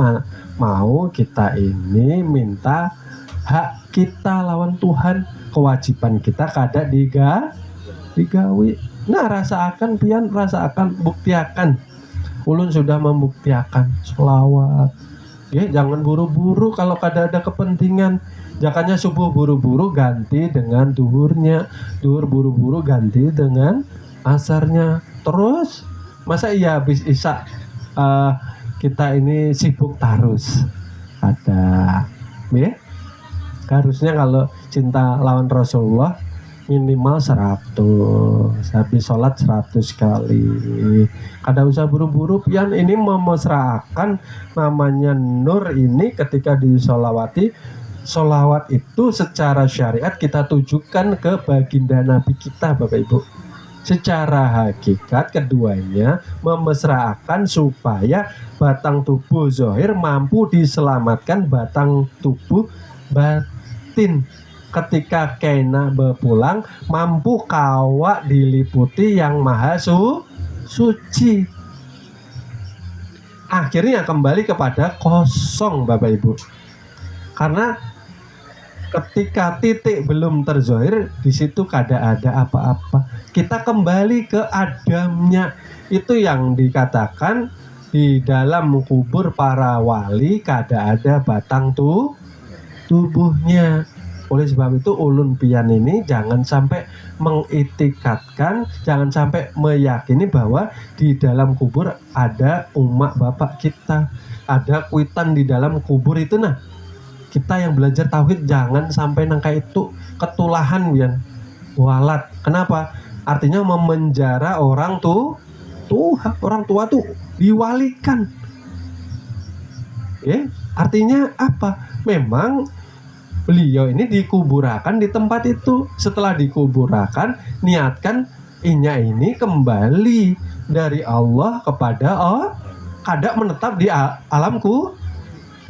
mau kita ini minta hak kita lawan Tuhan, kewajiban kita kada digawi. Nah, rasakan buktiakan. Ulun sudah membuktiakan sholawat, Ya, jangan buru-buru kalau ada kepentingan. Jangannya subuh buru-buru ganti dengan duhurnya, duhur buru-buru ganti dengan asarnya. Terus masa iya habis isya kita ini sibuk terus? Ada, ya? Harusnya kalau cinta lawan Rasulullah minimal 100, habis sholat 100 kali. Kada usah buru-buru pian, ini memesraakan namanya nur ini ketika disolawati. Solawat itu secara syariat kita tujukan ke baginda Nabi kita, Bapak Ibu. Secara hakikat keduanya memesraakan supaya batang tubuh zohir mampu diselamatkan batang tubuh batin. Ketika kena berpulang mampu kawa diliputi yang maha suci. Akhirnya kembali kepada kosong, Bapak Ibu. Karena ketika titik belum terzohir, di situ kada ada apa-apa. Kita kembali ke adamnya. Itu yang dikatakan di dalam kubur para wali kada ada batang tubuhnya. Oleh sebab itu ulun pian ini jangan sampai mengitikatkan, jangan sampai meyakini bahwa di dalam kubur ada umat bapak kita, ada kuitan di dalam kubur itu. Nah, kita yang belajar tauhid jangan sampai nangka itu ketulahan pian. Walat. Kenapa? Artinya memenjara orang orang tua tuh diwalikan. Ya, artinya apa? Memang beliau ini dikuburakan di tempat itu. Setelah dikuburakan, niatkan inya ini kembali dari Allah kepada kada menetap di alamku.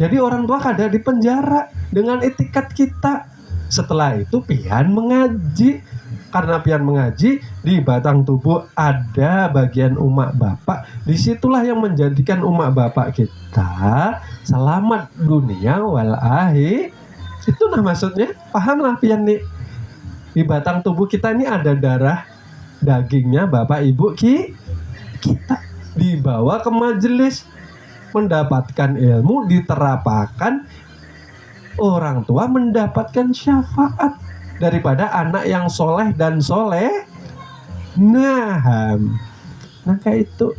Jadi orang tua kada di penjara dengan etikat kita. Setelah itu pian mengaji. Karena pian mengaji, di batang tubuh ada bagian umak bapak. Disitulah yang menjadikan umak bapak kita selamat dunia wal akhir. Itu nah maksudnya, pahamlah pian nih. Di batang tubuh kita ini ada darah dagingnya bapak ibu kita dibawa ke majelis mendapatkan ilmu, diterapkan, orang tua mendapatkan syafaat daripada anak yang soleh dan soleh. Nah kayak itu.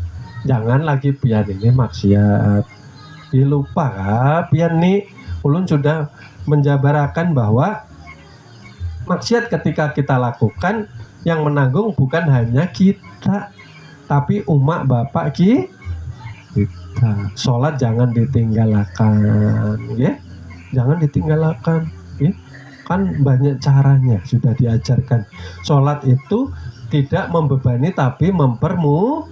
Jangan lagi pian ini maksiat. Lupa pian nih, ulun sudah menjabarakan bahwa maksiat ketika kita lakukan yang menanggung bukan hanya kita, tapi umat bapak kita. Sholat jangan ditinggalkan, ya, jangan ditinggalkan, ya. Kan banyak caranya sudah diajarkan. Sholat itu tidak membebani tapi mempermudah.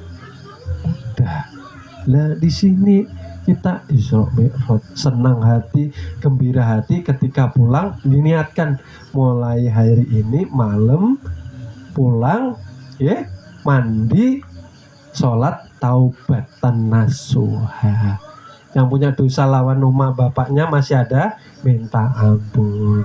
Lah di sini kita Isra Mi'raj, senang hati, gembira hati ketika pulang, diniatkan mulai hari ini malam pulang, ya, mandi, sholat taubatan nasuha. Yang punya dosa lawan umat bapaknya masih ada, minta ampun,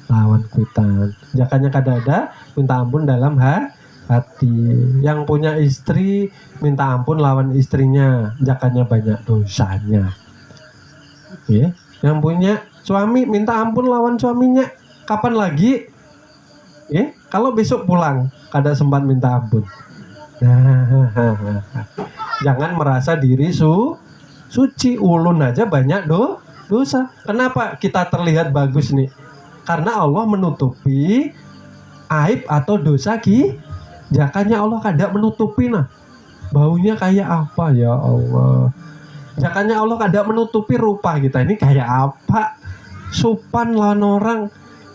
lawan kuitan. Jakanya kada ada, minta ampun dalam hati. Yang punya istri minta ampun lawan istrinya, jakanya banyak dosanya. Ya. Yang punya suami minta ampun lawan suaminya. Kapan lagi? Ya, kalau besok pulang kada sempat minta ampun. Jangan merasa diri suci. Ulun aja banyak dosa. Kenapa kita terlihat bagus nih? Karena Allah menutupi aib atau dosa jakanya Allah kada menutupi. Nah, baunya kayak apa ya Allah? Jakanya Allah kada menutupi rupa kita ini kayak apa? Sopan lawan orang.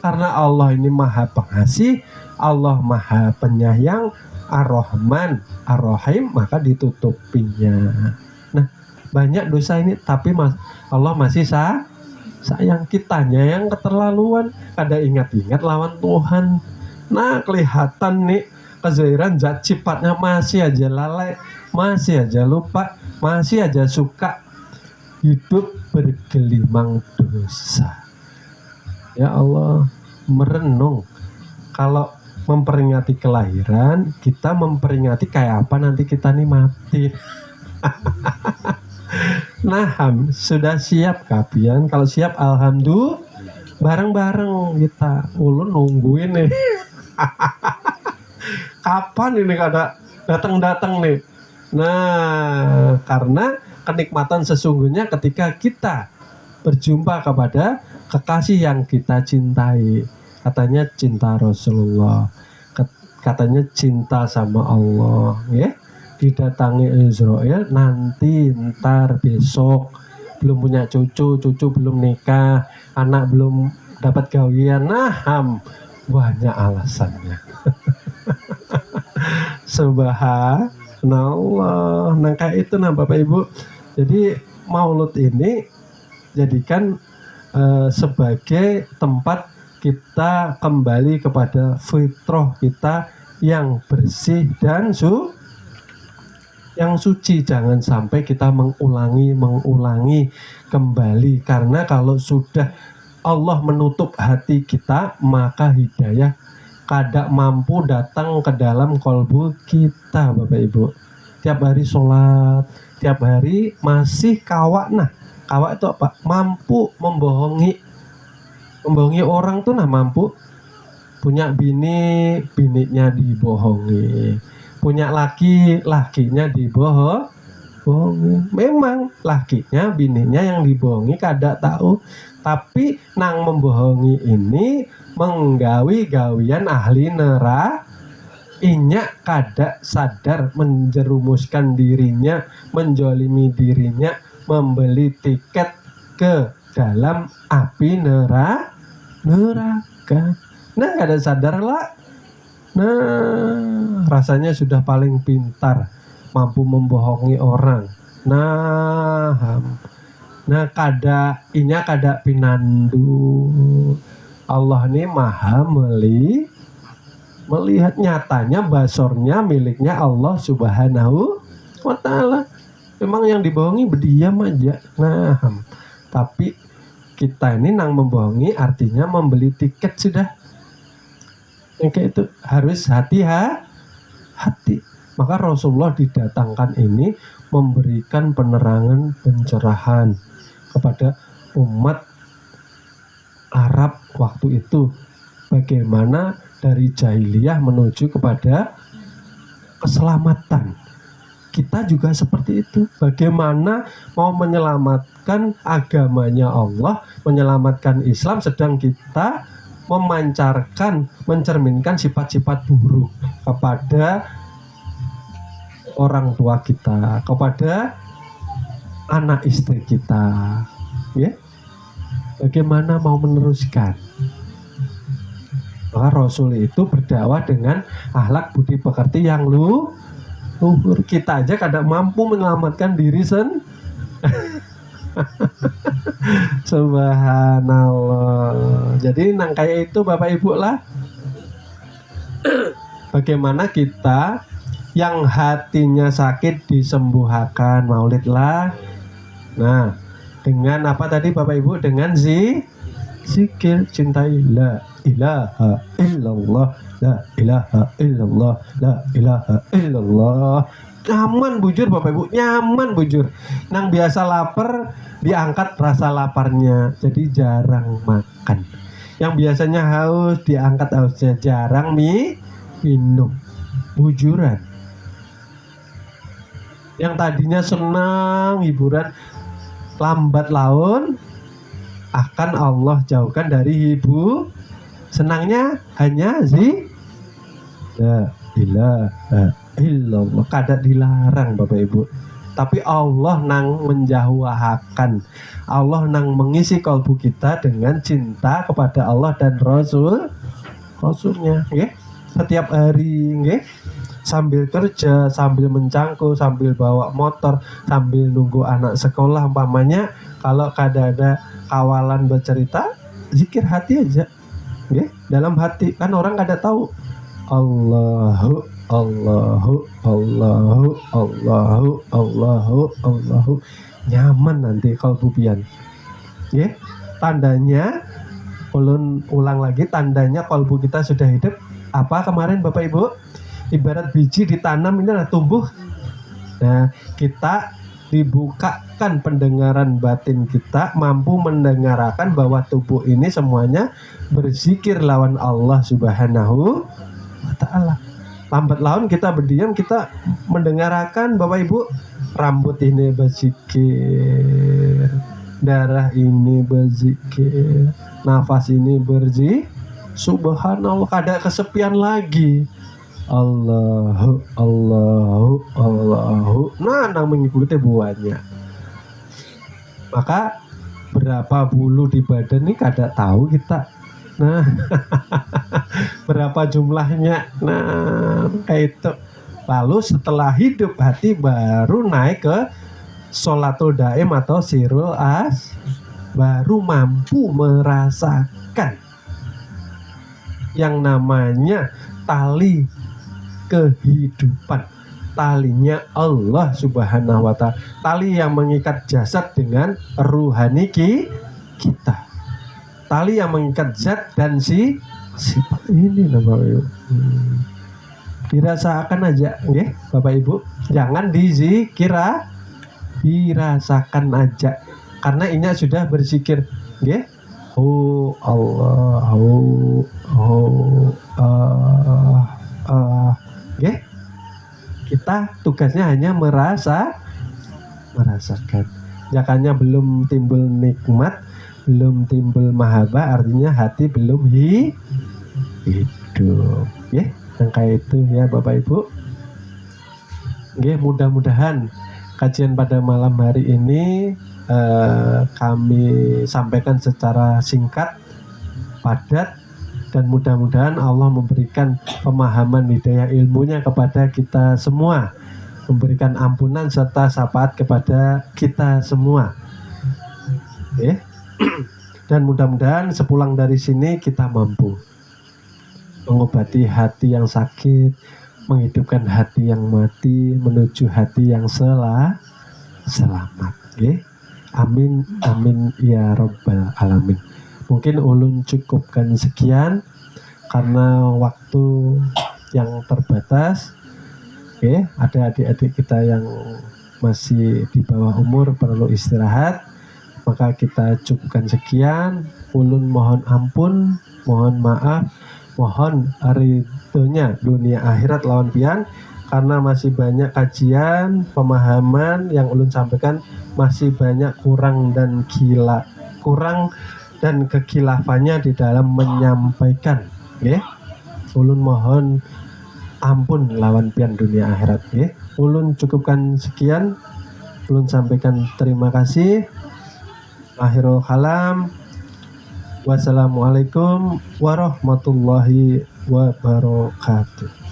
Karena Allah ini maha pengasih, Allah maha penyayang, Ar-Rahman, Ar-Rahim, maka ditutupinya. Nah, banyak dosa ini tapi Allah masih sayang. Kitanya yang keterlaluan, kada ingat-ingat lawan Tuhan. Nah, kelihatan nih kezahiran zat sifatnya masih aja lalai, masih aja lupa, masih aja suka hidup bergelimang dosa. Ya Allah, merenung. Kalau memperingati kelahiran, kita memperingati kayak apa nanti kita nih mati. Nah, sudah siap kapian? Kalau siap, alhamdulillah. Bareng-bareng kita. Ulun nungguin nih. Kapan ini kada datang-datang nih? Nah, karena kenikmatan sesungguhnya ketika kita berjumpa kepada kekasih yang kita cintai. Katanya cinta Rasulullah, katanya cinta sama Allah, ya. Didatangi Israel nanti, ntar, besok, belum punya cucu belum nikah, anak belum dapat gawian, nah banyak alasannya. Subhanallah. Nah kayak itu nah Bapak Ibu. Jadi Maulud ini jadikan sebagai tempat kita kembali kepada fitrah kita yang bersih dan yang suci. Jangan sampai kita mengulangi kembali, karena kalau sudah Allah menutup hati kita, maka hidayah kada mampu datang ke dalam kolbu kita Bapak Ibu. Tiap hari sholat, tiap hari masih kawak. Nah kawak itu apa? Mampu membohongi orang tuh, nah mampu. Punya bininya dibohongi, punya lakinya dibohongi. Memang lakinya bininya yang dibohongi kada tahu, tapi nang membohongi ini menggawi-gawian ahli neraka. Inyak kada sadar menjerumuskan dirinya, menjolimi dirinya, membeli tiket ke dalam api neraka. Nah kada sadar lah. Nah rasanya sudah paling pintar, mampu membohongi orang. Nah kada pinandu. Allah ini maha melihat, nyatanya basornya miliknya Allah Subhanahu wa ta'ala. Memang yang dibohongi berdiam aja. Nah tapi kita ini nang membohongi artinya membeli tiket sudah. Yang kayak itu harus hati-hati. Maka Rasulullah didatangkan ini memberikan penerangan, pencerahan kepada umat Arab waktu itu. Bagaimana dari jahiliyah menuju kepada keselamatan. Kita juga seperti itu. Bagaimana mau menyelamatkan agamanya Allah, menyelamatkan Islam, sedang kita mencerminkan sifat-sifat buruk kepada orang tua kita, kepada anak istri kita, ya. Bagaimana mau meneruskan? Maka Rasul itu berdakwah dengan akhlak budi pekerti yang luhur. Kita aja kadang mampu menyelamatkan diri Subhanallah. Jadi nang kayak itu Bapak Ibu lah. Bagaimana kita yang hatinya sakit disembuhkan, maulid lah. Nah, dengan apa tadi Bapak Ibu? Dengan zikir, cintai la ilaha illallah, la ilaha illallah, la ilaha illallah. Nyaman bujur Bapak Ibu, nyaman bujur. Nang biasa lapar diangkat rasa laparnya, jadi jarang makan. Yang biasanya haus diangkat hausnya, jarang minum. Bujuran. Yang tadinya senang hiburan, lambat laun akan Allah jauhkan dari senangnya hanya la ilaha illallah. Kada dilarang Bapak Ibu, tapi Allah nang menjauhkan, Allah nang mengisi kalbu kita dengan cinta kepada Allah dan Rasulnya, ya. Setiap hari, ya. Sambil kerja, sambil mencangkul, sambil bawa motor, sambil nunggu anak sekolah umpamanya, kalau kada ada kawalan bercerita, zikir hati aja, ya. Dalam hati kan orang kada tahu. Allahu nyaman nanti kalbu pian, ya. Tandanya, ulun ulang lagi, tandanya kalbu kita sudah hidup apa kemarin Bapak Ibu? Ibarat biji ditanam, ini adalah tumbuh. Nah kita dibuka menumbuhkan pendengaran batin kita, mampu mendengarkan bahwa tubuh ini semuanya berzikir lawan Allah Subhanahu wa Ta'ala. Lambat laun kita berdiam, kita mendengarkan Bapak Ibu, rambut ini berzikir, darah ini berzikir, nafas ini berzikir. Subhanallah, kada kesepian lagi. Allahu Allahu Allahu. Nah, mengikuti buahnya. Maka berapa bulu di badan ini kada tahu kita. Nah, berapa jumlahnya. Nah, kayak itu. Lalu setelah hidup hati baru naik ke sholatul daim atau sirul as, baru mampu merasakan yang namanya tali kehidupan, talinya Allah Subhanahu wa Ta'ala, tali yang mengikat jasad dengan ruhani kita, tali yang mengikat zat dan sifat ini namanya. Dirasakan aja, ya Bapak Ibu, jangan dizikira, dirasakan aja, karena ini sudah berzikir, ya. Oh Allah, ya. Kita tugasnya hanya merasakan. Jangannya belum timbul nikmat, belum timbul mahabbah, artinya hati belum hidup, ya. Yang kayak itu ya Bapak Ibu. Mudah-mudahan kajian pada malam hari ini kami sampaikan secara singkat, padat, dan mudah-mudahan Allah memberikan pemahaman hidayah ilmunya kepada kita semua, memberikan ampunan serta syafaat kepada kita semua. Dan mudah-mudahan sepulang dari sini kita mampu mengobati hati yang sakit, menghidupkan hati yang mati, menuju hati yang selamat. Amin, amin ya Rabbal Alamin. Mungkin ulun cukupkan sekian karena waktu yang terbatas. Ada adik-adik kita yang masih di bawah umur perlu istirahat, maka kita cukupkan sekian. Ulun mohon ampun, mohon maaf, mohon ridhonya dunia akhirat lawan pian, karena masih banyak kajian, pemahaman yang ulun sampaikan masih banyak kurang dan kekilafannya di dalam menyampaikan. Ulun mohon ampun lawan pian dunia akhirat. Ulun cukupkan sekian, ulun sampaikan terima kasih. Akhirul kalam. Wassalamualaikum warahmatullahi wabarakatuh.